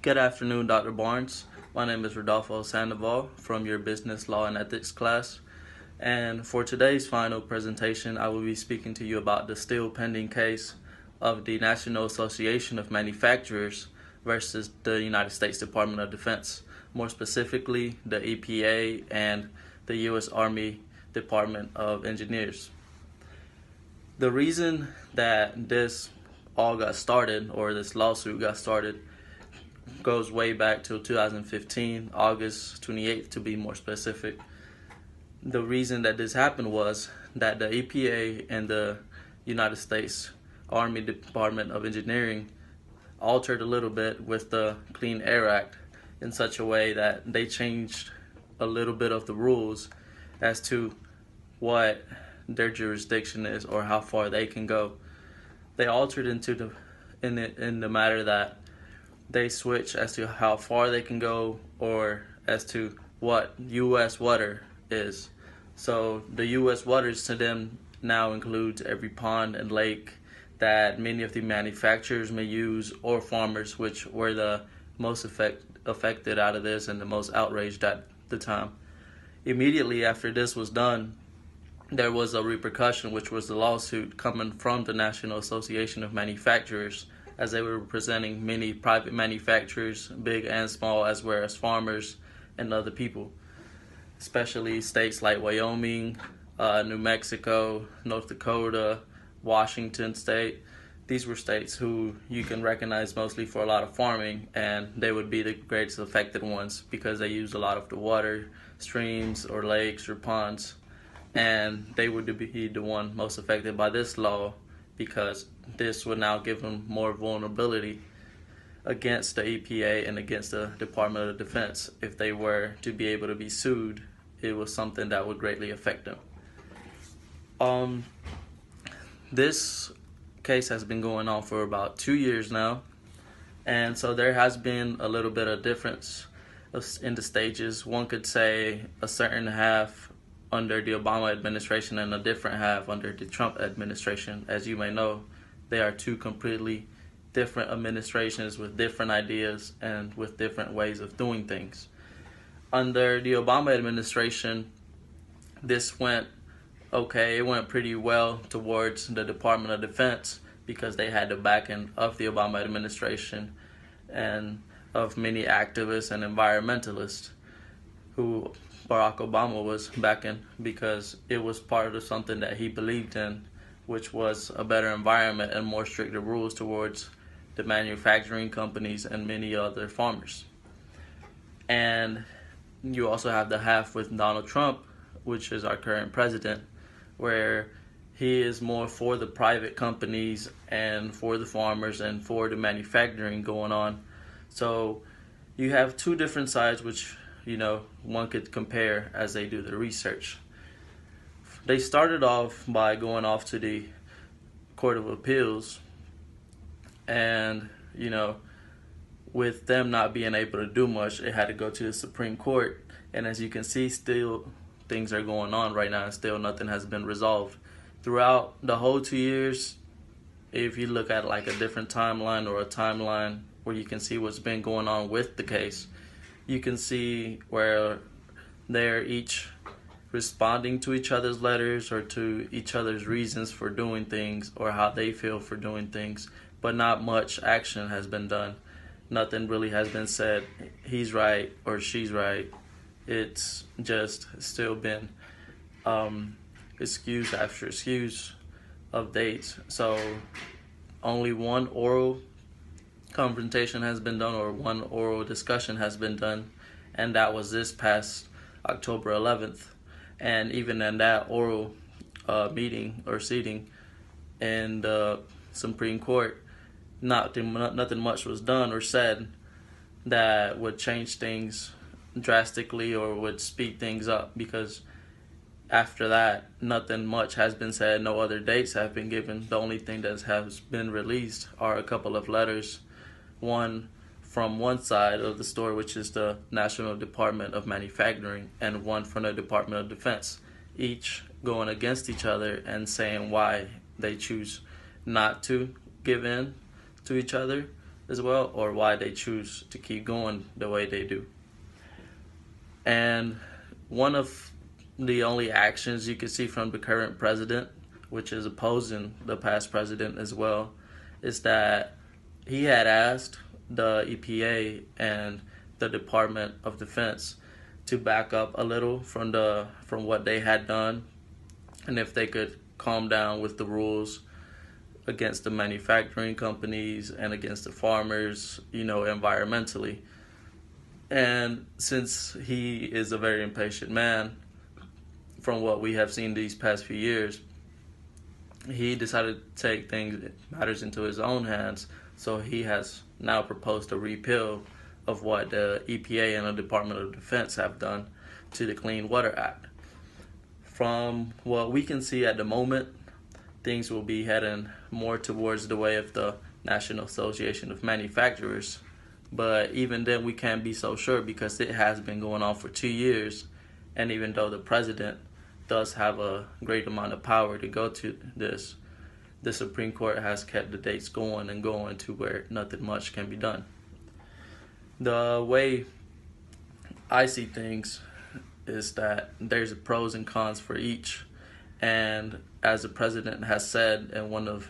Good afternoon, Dr. Barnes. My name is Rodolfo Sandoval from your Business Law and Ethics class. And for today's final presentation, I will be speaking to you about the still pending case of the National Association of Manufacturers versus the United States Department of Defense, more specifically the EPA and the U.S. Army Department of Engineers. The reason that this all got started, or this lawsuit got started, goes way back to 2015, August 28th to be more specific. The reason that this happened was that the EPA and the United States Army Department of Engineering altered a little bit with the Clean Air Act in such a way that they changed a little bit of the rules as to what their jurisdiction is or how far they can go. They altered in the matter that they switch as to how far they can go or as to what U.S. water is. So the U.S. waters to them now includes every pond and lake that many of the manufacturers may use, or farmers, which were the most affected out of this and the most outraged at the time. Immediately after this was done, there was a repercussion, which was the lawsuit coming from the National Association of Manufacturers, as they were representing many private manufacturers, big and small, as well as farmers and other people, especially states like Wyoming, New Mexico, North Dakota, Washington State. These were states who you can recognize mostly for a lot of farming, and they would be the greatest affected ones because they use a lot of the water, streams or lakes or ponds, and they would be the one most affected by this law, because this would now give them more vulnerability against the EPA and against the Department of Defense. If they were to be able to be sued, it was something that would greatly affect them. This case has been going on for about 2 years now, and so there has been a little bit of difference in the stages. One could say a certain half under the Obama administration and a different half under the Trump administration. As you may know, they are two completely different administrations with different ideas and with different ways of doing things. Under the Obama administration, this went okay. It went pretty well towards the Department of Defense because they had the backing of the Obama administration and of many activists and environmentalists who Barack Obama was backing, because it was part of something that he believed in, which was a better environment and more stricter rules towards the manufacturing companies and many other farmers. And you also have the half with Donald Trump, which is our current president, where he is more for the private companies and for the farmers and for the manufacturing going on. So you have two different sides, which one could compare as they do the research. They started off by going off to the Court of Appeals, and with them not being able to do much, it had to go to the Supreme Court. And as you can see, still things are going on right now, and still nothing has been resolved. Throughout the whole 2 years, if you look at like a different timeline or a timeline where you can see what's been going on with the case, you can see where they're each responding to each other's letters or to each other's reasons for doing things or how they feel for doing things, but not much action has been done. Nothing really has been said, he's right or she's right. It's just still been excuse after excuse of dates. So only one oral confrontation has been done, or one oral discussion has been done, and that was this past October 11th. And even in that oral meeting or seating in the Supreme Court, nothing much was done or said that would change things drastically or would speed things up, because after that, nothing much has been said. No other dates have been given. The only thing that has been released are a couple of letters, one from one side of the story, which is the National Department of Manufacturing, and one from the Department of Defense, each going against each other and saying why they choose not to give in to each other as well, or why they choose to keep going the way they do. And one of the only actions you can see from the current president, which is opposing the past president as well, is that he had asked the EPA and the Department of Defense to back up a little from what they had done, and if they could calm down with the rules against the manufacturing companies and against the farmers, environmentally. And since he is a very impatient man, from what we have seen these past few years, he decided to take matters into his own hands. So he has now proposed a repeal of what the EPA and the Department of Defense have done to the Clean Water Act. From what we can see at the moment, things will be heading more towards the way of the National Association of Manufacturers. But even then, we can't be so sure because it has been going on for 2 years. And even though the president does have a great amount of power to go to this, the Supreme Court has kept the dates going and going to where nothing much can be done. The way I see things is that there's pros and cons for each. And as the president has said in one of